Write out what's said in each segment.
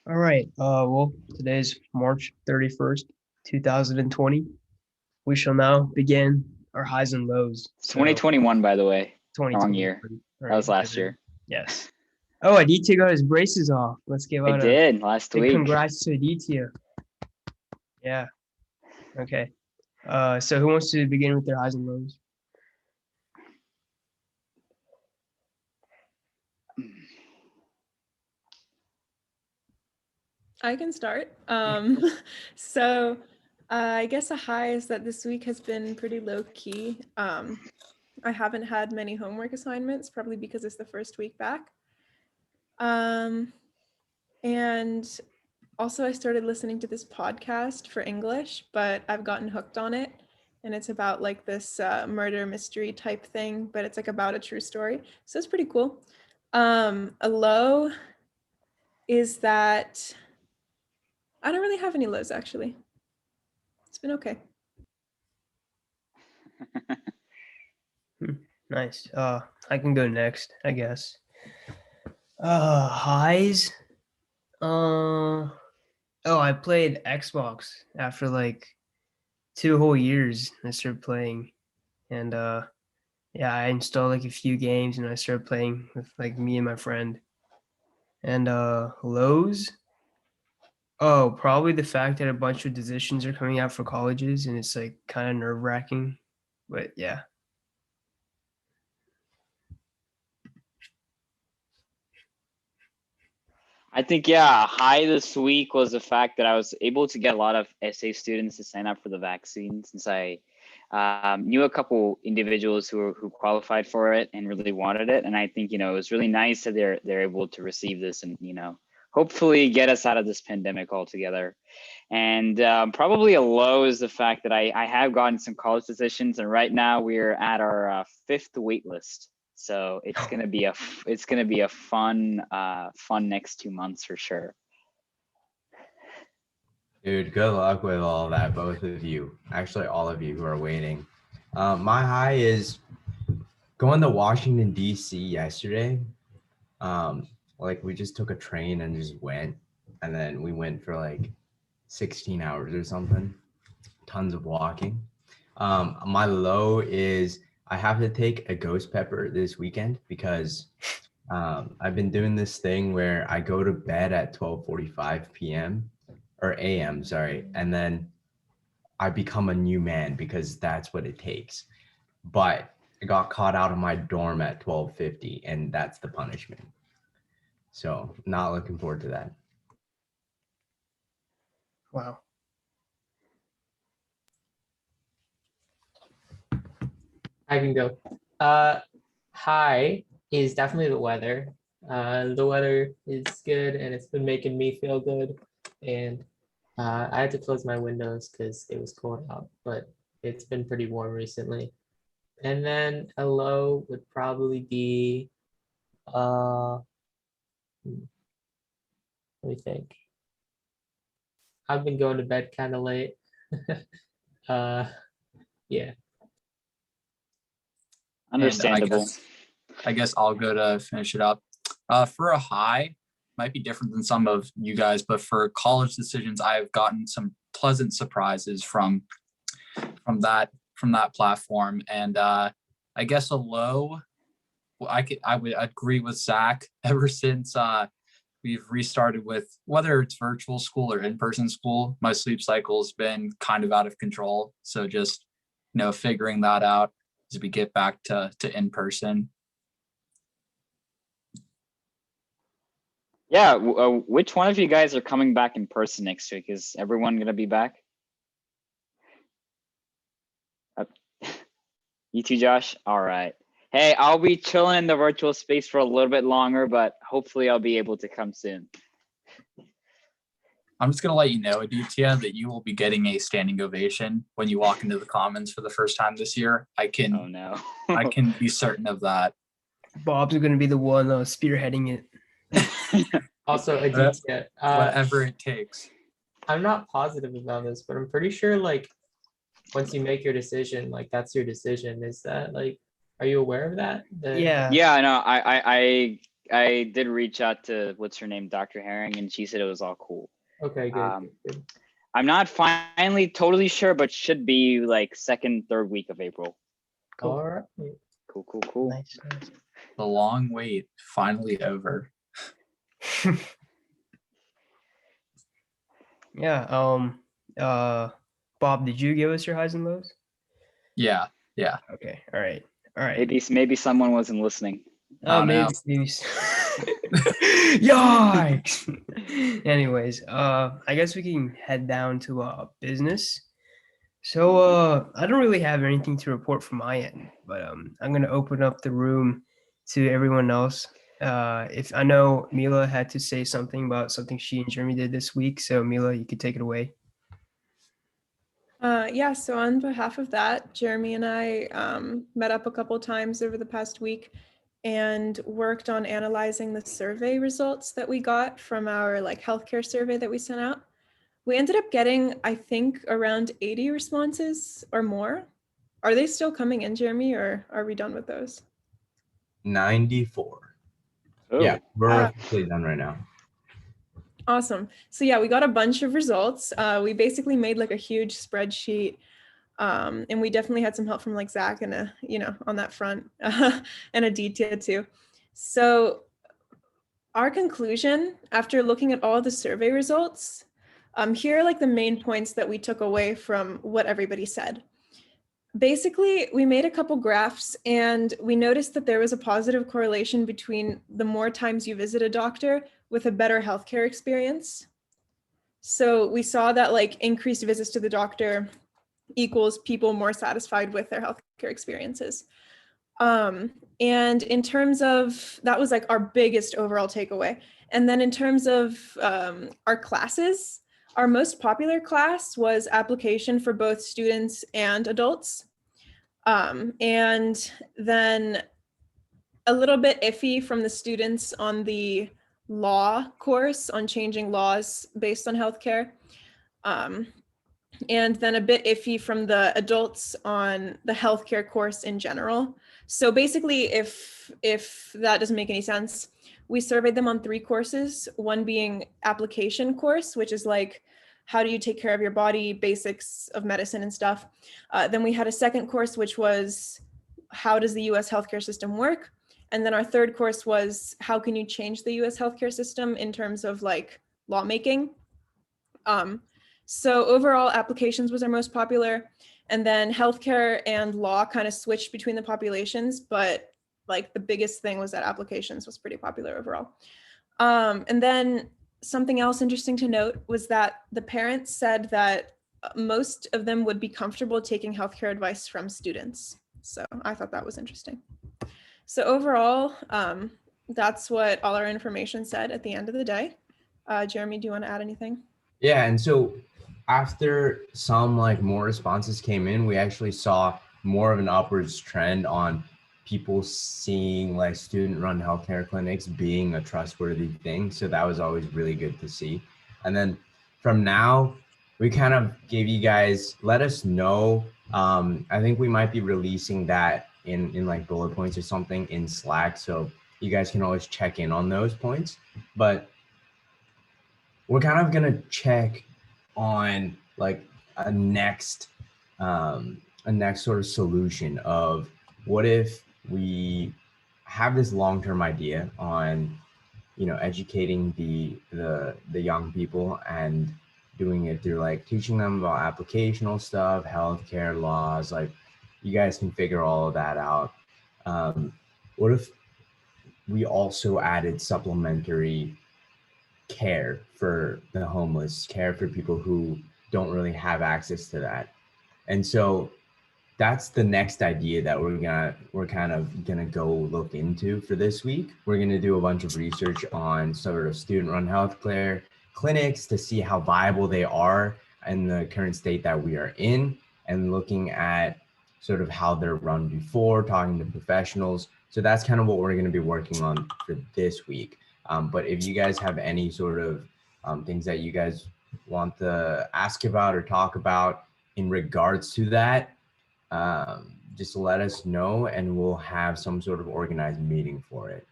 All right. Well, today's March 31st, 2020. We shall now begin our highs and lows. It's So 2021, by the way. Wrong 2021. year. All That right. was last Whatever. year. Yes. Oh, Aditya got his braces off. Let's give I out a did last big week. congrats to Aditya. Yeah. Okay. So who wants to begin with their highs and lows? I can start. So I guess a high is that this week has been pretty low key. I haven't had many homework assignments, probably because it's the first week back. And also I started listening to this podcast for English, but I've gotten hooked on it. And it's about like this murder mystery type thing, but it's like about a true story. So it's pretty cool. A low is that I don't really have any lows actually. It's been okay. Nice. I can go next, I guess. Highs. Oh, I played Xbox after like 2 whole years. I started playing, and yeah, I installed like a few games, and I started playing with like me and my friend. And lows. Oh, probably the fact that a bunch of decisions are coming out for colleges, and it's like kind of nerve wracking. But yeah. I think, yeah, high this week was the fact that I was able to get a lot of SA students to sign up for the vaccine since I knew a couple individuals who qualified for it and really wanted it. And I think, it was really nice that they're able to receive this and, hopefully get us out of this pandemic altogether. And probably a low is the fact that I have gotten some college decisions, and right now we're at our fifth wait list. So it's gonna be a fun next 2 months for sure. Dude, good luck with all that, both of you. Actually, all of you who are waiting. My high is going to Washington, D.C. yesterday. Like we just took a train and just went, and then we went for like 16 hours or something. Tons of walking. My low is I have to take a ghost pepper this weekend because I've been doing this thing where I go to bed at 12:45 p.m. or a.m. Sorry, and then I become a new man because that's what it takes. But I got caught out of my dorm at 12:50, and that's the punishment. So not looking forward to that. Wow. I can go. High is definitely the weather. The weather is good and it's been making me feel good. And I had to close my windows because it was cold out, but it's been pretty warm recently. And then a low would probably be, let me think. I've been going to bed kind of late. Yeah. Understandable. I guess I'll go to finish it up. For a high, might be different than some of you guys, but for college decisions, I've gotten some pleasant surprises from that platform. And I guess a low, I would agree with Zach. Ever since we've restarted with whether it's virtual school or in-person school, my sleep cycle's been kind of out of control. So just figuring that out as we get back to in-person. Yeah, which one of you guys are coming back in person next week? Is everyone gonna be back? You too, Josh? All right. Hey, I'll be chilling in the virtual space for a little bit longer, but hopefully I'll be able to come soon. I'm just going to let you know, Aditya, that you will be getting a standing ovation when you walk into the Commons for the first time this year. I Oh no. can be certain of that. Bob's going to be the one spearheading it. Also, Aditya, Whatever it takes. I'm not positive about this, but I'm pretty sure like once you make your decision, like that's your decision. Is that like, are you aware of that? Yeah. Yeah, no, I did reach out to what's her name, Dr. Herring, and she said it was all cool. Okay, good. Um, Good, good. I'm not finally totally sure, but should be like second, third week of April. Cool. All right. Cool. Nice. The long wait finally over. Yeah. Bob, did you give us your highs and lows? Yeah. Okay. All right. Maybe someone wasn't listening. Oh, Oh, no. maybe. Yikes. Anyways, I guess we can head down to business. So I don't really have anything to report from my end, but I'm gonna open up the room to everyone else. If I know Mila had to say something about something she and Jeremy did this week, so Mila, you could take it away. Yeah, so on behalf of that, Jeremy and I met up a couple times over the past week and worked on analyzing the survey results that we got from our healthcare survey that we sent out. We ended up getting, I think, around 80 responses or more. Are they still coming in, Jeremy, or are we done with those? 94. Oh, Yeah, we're officially done right now. Awesome. So yeah, we got a bunch of results. We basically made a huge spreadsheet, and we definitely had some help from Zach and on that front, and Aditya too. So our conclusion after looking at all the survey results, here are the main points that we took away from what everybody said. Basically, we made a couple graphs and we noticed that there was a positive correlation between the more times you visit a doctor with a better healthcare experience. So we saw that increased visits to the doctor equals people more satisfied with their healthcare experiences. And in terms of, that was our biggest overall takeaway. And then in terms of our classes, our most popular class was application for both students and adults. And then a little bit iffy from the students on the law course on changing laws based on healthcare. And then a bit iffy from the adults on the healthcare course in general. So basically, if that doesn't make any sense, we surveyed them on 3 courses, one being application course, which is how do you take care of your body, basics of medicine and stuff. Then we had a second course, which was how does the US healthcare system work? And then our third course was how can you change the US healthcare system in terms of lawmaking. So overall, applications was our most popular, and then healthcare and law kind of switched between the populations, but the biggest thing was that applications was pretty popular overall. And then something else interesting to note was that the parents said that most of them would be comfortable taking healthcare advice from students. So I thought that was interesting. So overall, that's what all our information said at the end of the day. Jeremy, do you want to add anything? Yeah, and so after some more responses came in, we actually saw more of an upwards trend on people seeing student-run healthcare clinics being a trustworthy thing. So that was always really good to see. And then from now, we kind of gave you guys, let us know. I think we might be releasing that in bullet points or something in Slack. So you guys can always check in on those points. But we're kind of gonna check on a next sort of solution of what if we have this long-term idea on educating the young people and doing it through teaching them about applicational stuff, healthcare laws. You guys can figure all of that out. What if we also added supplementary care for the homeless, care for people who don't really have access to that? And so that's the next idea that we're kind of gonna go look into for this week. We're gonna do a bunch of research on sort of student-run healthcare clinics to see how viable they are in the current state that we are in, and looking at sort of how they're run before, talking to professionals. So that's kind of what we're gonna be working on for this week. But if you guys have any sort of things that you guys want to ask about or talk about in regards to that, just let us know and we'll have some sort of organized meeting for it.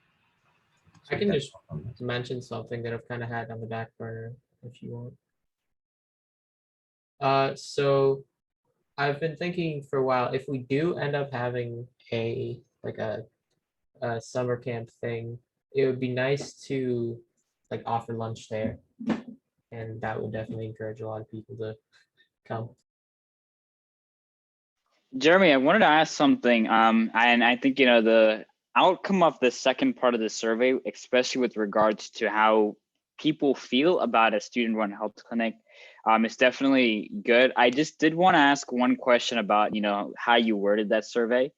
I can that's just awesome. mention something that I've kind of had on the back burner if you want. So I've been thinking for a while, if we do end up having a like a summer camp thing, it would be nice to like offer lunch there. And that would definitely encourage a lot of people to come. Jeremy, I wanted to ask something, and I think, the outcome of the second part of the survey, especially with regards to how people feel about a student-run health clinic, is definitely good. I just did want to ask one question about, how you worded that survey.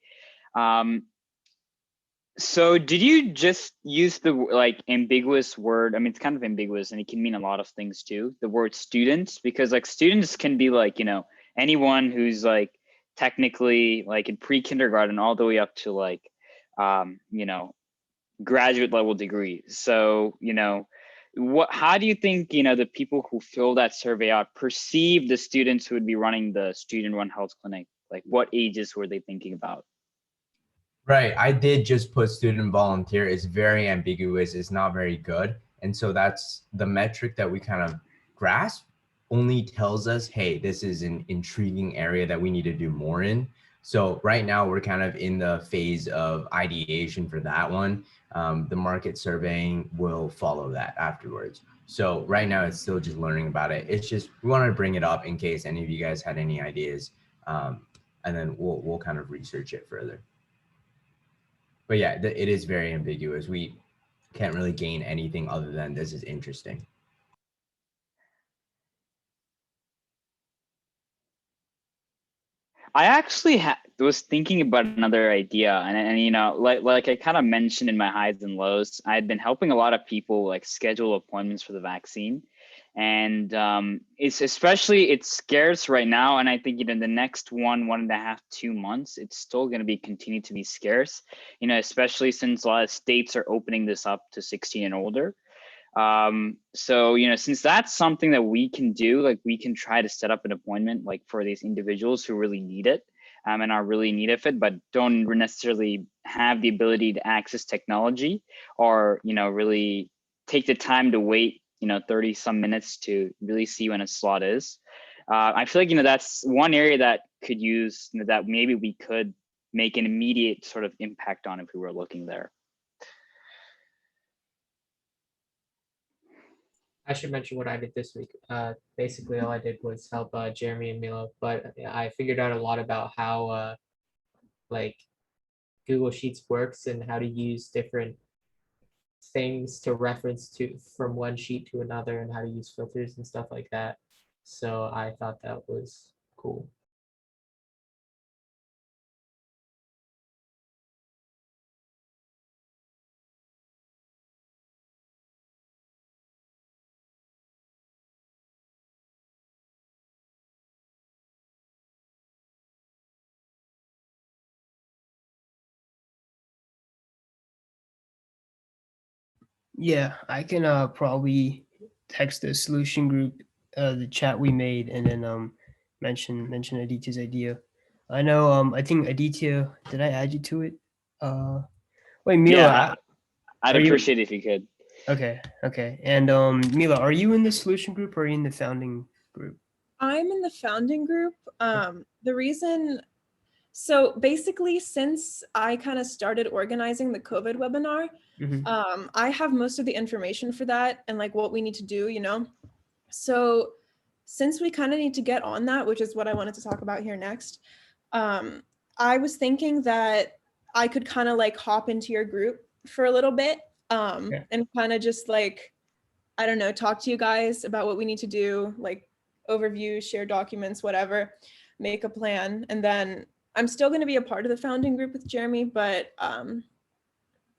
So did you just use the like ambiguous word? I mean, it's kind of ambiguous and it can mean a lot of things too. The word students, because like students can be like, anyone who's like technically like in pre-kindergarten all the way up to like, graduate level degree. So, how do you think, the people who fill that survey out perceive the students who would be running the student run health clinic? Like what ages were they thinking about? Right. I did just put student volunteer. It's very ambiguous. It's not very good. And so that's the metric that we kind of grasp only tells us, hey, this is an intriguing area that we need to do more in. So right now we're kind of in the phase of ideation for that one. The market surveying will follow that afterwards. So right now it's still just learning about it. It's just, we wanted to bring it up in case any of you guys had any ideas. And then we'll kind of research it further. But yeah, it is very ambiguous. We can't really gain anything other than this is interesting. I actually was thinking about another idea, and like I kind of mentioned in my highs and lows, I had been helping a lot of people like schedule appointments for the vaccine, and it's scarce right now, and I think in the next 1.5, 2 months, it's still going to be continue to be scarce, especially since a lot of states are opening this up to 16 and older. So since that's something that we can do, like we can try to set up an appointment like for these individuals who really need it, and are really in need of it, but don't necessarily have the ability to access technology, or really take the time to wait 30 some minutes to really see when a slot is. I feel like that's one area that could use, that maybe we could make an immediate sort of impact on if we were looking there. I should mention what I did this week. Basically, all I did was help Jeremy and Milo, but I figured out a lot about how like Google Sheets works and how to use different things to reference to from one sheet to another and how to use filters and stuff like that. So I thought that was cool. Yeah, I can probably text the solution group, the chat we made, and then mention Aditya's idea. I know I think Aditya, did I add you to it? Wait, Mila, Yeah, I'd are you appreciate it if you could. okay. And Mila, are you in the solution group or are you in the founding group? I'm in the founding group. The reason, so basically, since I kind of started organizing the COVID webinar, Mhm. I have most of the information for that and like what we need to do, So since we kind of need to get on that, which is what I wanted to talk about here next, I was thinking that I could kind of like hop into your group for a little bit, Yeah. and kind of just like, I don't know, talk to you guys about what we need to do, like overview, share documents, whatever, make a plan. And then I'm still going to be a part of the founding group with Jeremy, but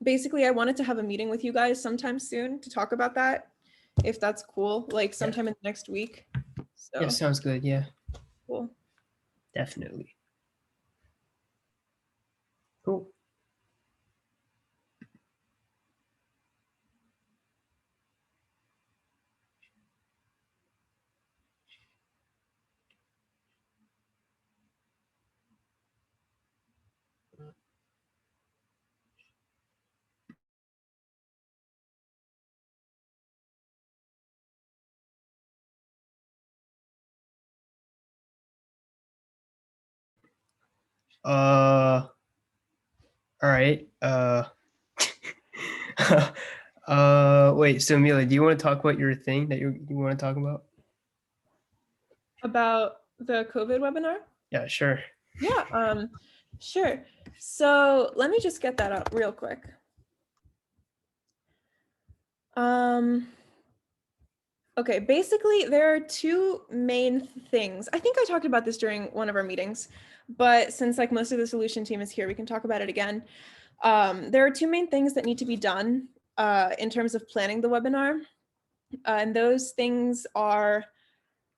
basically I wanted to have a meeting with you guys sometime soon to talk about that, if that's cool, like sometime in the next week. So Yeah, sounds good. Yeah, cool. definitely. Cool. All right. Wait. So Amelia, do you want to talk about your thing that you want to talk about? About the COVID webinar? Yeah, sure. Yeah, sure. So let me just get that up real quick. Okay, basically there are two main things. I think I talked about this during one of our meetings, but since like most of the solution team is here, we can talk about it again. There are two main things that need to be done in terms of planning the webinar. And those things are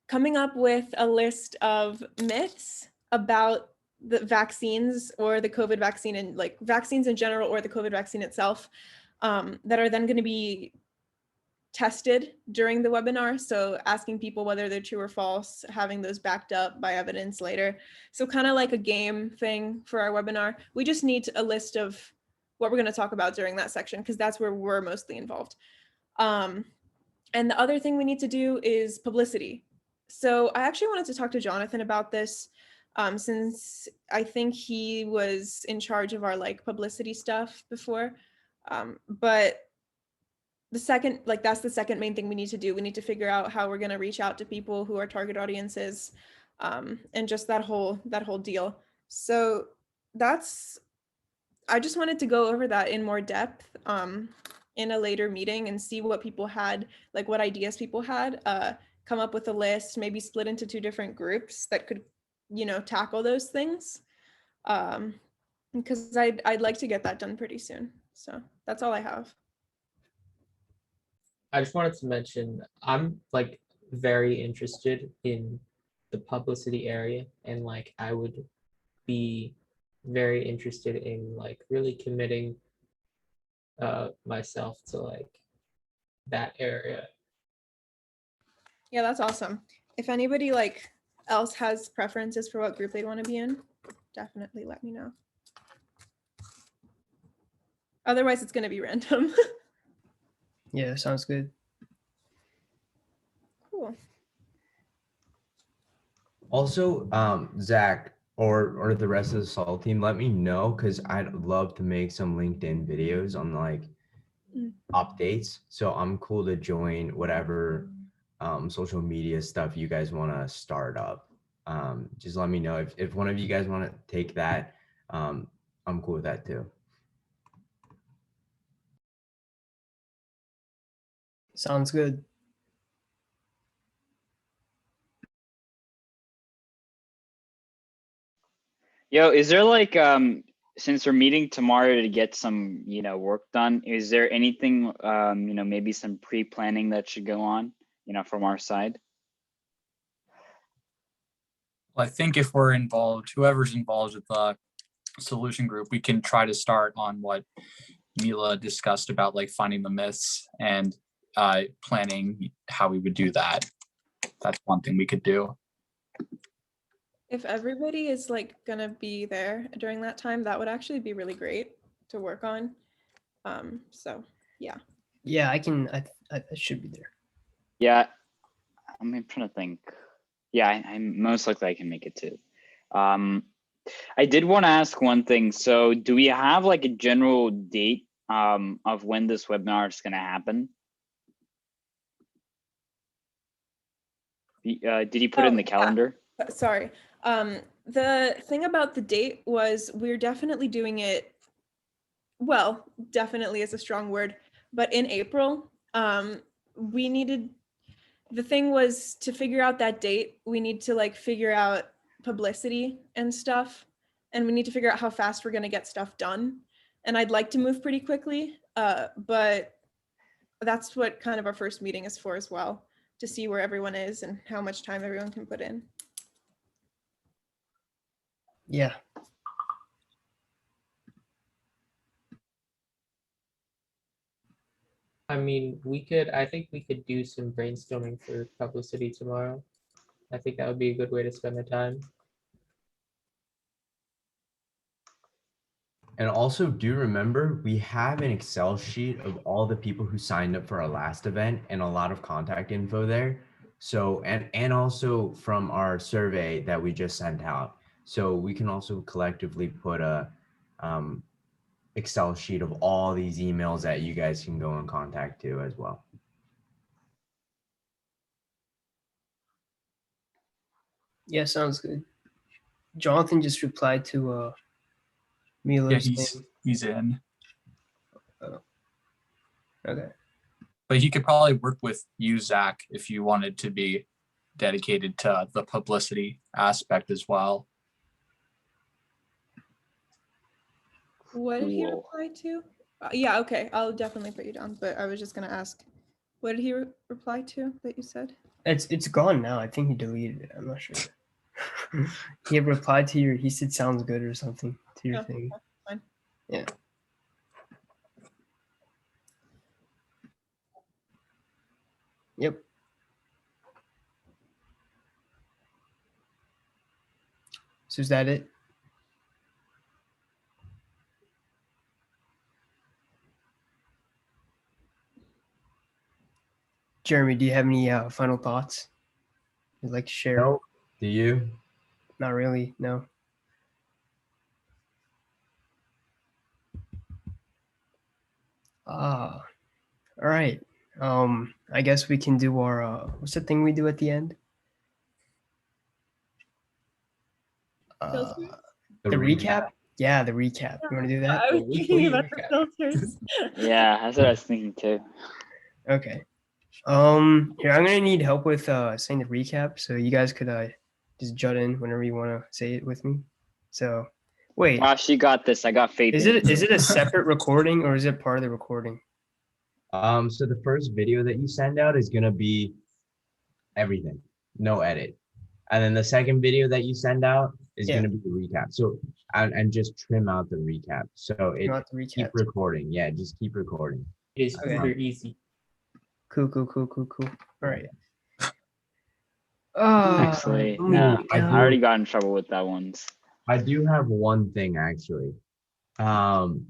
coming up with a list of myths about the vaccines or the COVID vaccine, and like vaccines in general or the COVID vaccine itself, that are then going to be tested during the webinar. So asking people whether they're true or false, having those backed up by evidence later. So kind of like a game thing for our webinar. We just need a list of what we're going to talk about during that section, because that's where we're mostly involved. And the other thing we need to do is publicity. So I actually wanted to talk to Jonathan about this, since I think he was in charge of our like publicity stuff before. But the second, like that's the second main thing we need to do. We need to figure out how we're going to reach out to people who are target audiences, and just that whole deal. So I just wanted to go over that in more depth in a later meeting and see what people had, like what ideas people had, come up with a list, maybe split into two different groups that could, tackle those things. Because I'd like to get that done pretty soon. So that's all I have. I just wanted to mention, I'm like very interested in the publicity area, and like I would be very interested in like really committing myself to like that area. Yeah, that's awesome. If anybody like else has preferences for what group they'd want to be in, definitely let me know. Otherwise, it's going to be random. Yeah, sounds good. Cool. Also, Zach or the rest of the SAL team, let me know, because I'd love to make some LinkedIn videos on like updates. So I'm cool to join whatever social media stuff you guys want to start up. Just let me know if one of you guys want to take that. I'm cool with that too. Sounds good. Yo, is there like since we're meeting tomorrow to get some, work done, is there anything maybe some pre-planning that should go on, from our side? Well, I think if we're involved, whoever's involved with the solution group, we can try to start on what Mila discussed about like finding the myths and planning how we would do that. That's one thing we could do. If everybody is like gonna be there during that time, that would actually be really great to work on. So yeah. Yeah, I can. I should be there. Yeah, I'm trying to think. Yeah, I'm most likely I can make it too. I did want to ask one thing. So do we have like a general date of when this webinar is going to happen? Did you put it in the calendar? Yeah. Sorry. The thing about the date was we're definitely doing it, well, definitely is a strong word, but in April. The thing was to figure out that date, we need to like figure out publicity and stuff, and we need to figure out how fast we're going to get stuff done. And I'd like to move pretty quickly, but that's what kind of our first meeting is for as well, to see where everyone is and how much time everyone can put in. Yeah. I mean, I think we could do some brainstorming for publicity tomorrow. I think that would be a good way to spend the time. And also, do remember, we have an Excel sheet of all the people who signed up for our last event and a lot of contact info there. So, and also from our survey that we just sent out. So we can also collectively put a Excel sheet of all these emails that you guys can go in contact to as well. Yeah, sounds good. Jonathan just replied to Yeah, Mila's he's in. thing. Okay. But he could probably work with you, Zach, if you wanted to be dedicated to the publicity aspect as well. What did he Cool. reply to? Yeah, okay. I'll definitely put you down. But I was just gonna ask, what did he reply to that you said? It's gone now. I think he deleted it. I'm not sure. He had replied to your. He said sounds good or something to your Oh, thing. fine. Yeah. Yep. So is that it? Jeremy, do you have any final thoughts you'd like to share? No, do you? Not really. No. All right. I guess we can do our what's the thing we do at the end? Filters? The recap? Yeah, the recap. You want to do that? I The was thinking weekly about the recap. filters. Yeah, that's what I was thinking too. Okay. Here I'm gonna need help with saying the recap, so you guys could just jut in whenever you want to say it with me. So, wait, Josh, you got this. I got faith. is in you. it a separate recording or is it part of the recording? So the first video that you send out is gonna be everything, no edit. And then the second video that you send out is Yeah. gonna be the recap. So and just trim out the recap. So it Not the keep recap. recording. Yeah, just keep recording. It is Okay. super easy. Cool. All right. Actually, let me nah, I count. already got in trouble with that once. I do have one thing actually. I'm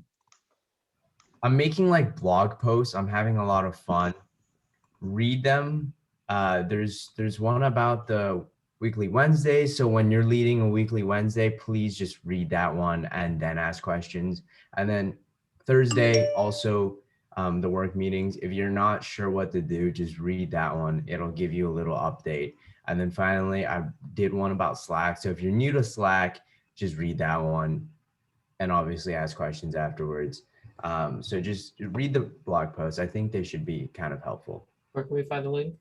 making like blog posts. I'm having a lot of fun. Read them. There's one about the weekly Wednesday. So when you're leading a weekly Wednesday, please just read that one and then ask questions. And then Thursday also the work meetings. If you're not sure what to do, just read that one. It'll give you a little update. And then finally, I did one about Slack. So if you're new to Slack, just read that one and obviously ask questions afterwards. So just read the blog posts. I think they should be kind of helpful. Where can we find the link?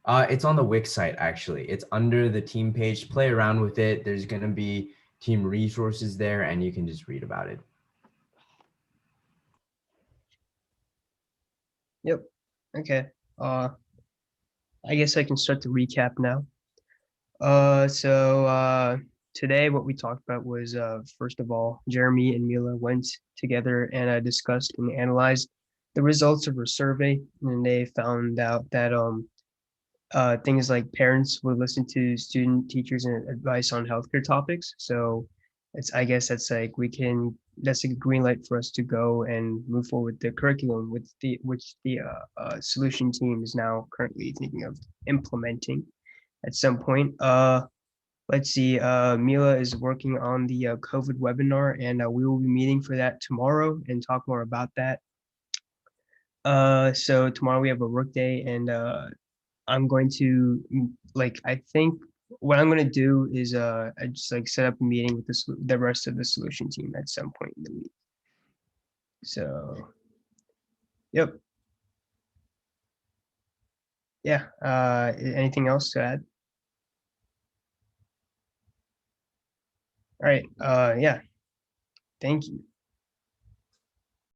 It's on the Wix site, actually. It's under the team page. Play around with it. There's going to be team resources there, and you can just read about it. Yep. Okay. I guess I can start the recap now. So today what we talked about was first of all, Jeremy and Mila went together and discussed and analyzed the results of a survey, and they found out that things like parents would listen to student teachers and advice on healthcare topics. So I guess that's like that's a green light for us to go and move forward with the curriculum which the solution team is now currently thinking of implementing at some point. Let's see, Mila is working on the COVID webinar, and we will be meeting for that tomorrow and talk more about that. So tomorrow we have a work day, and I'm going to I think what I'm going to do is I just set up a meeting with the rest of the solution team at some point in the week. So, yep. Yeah. Anything else to add? All right. Yeah. Thank you.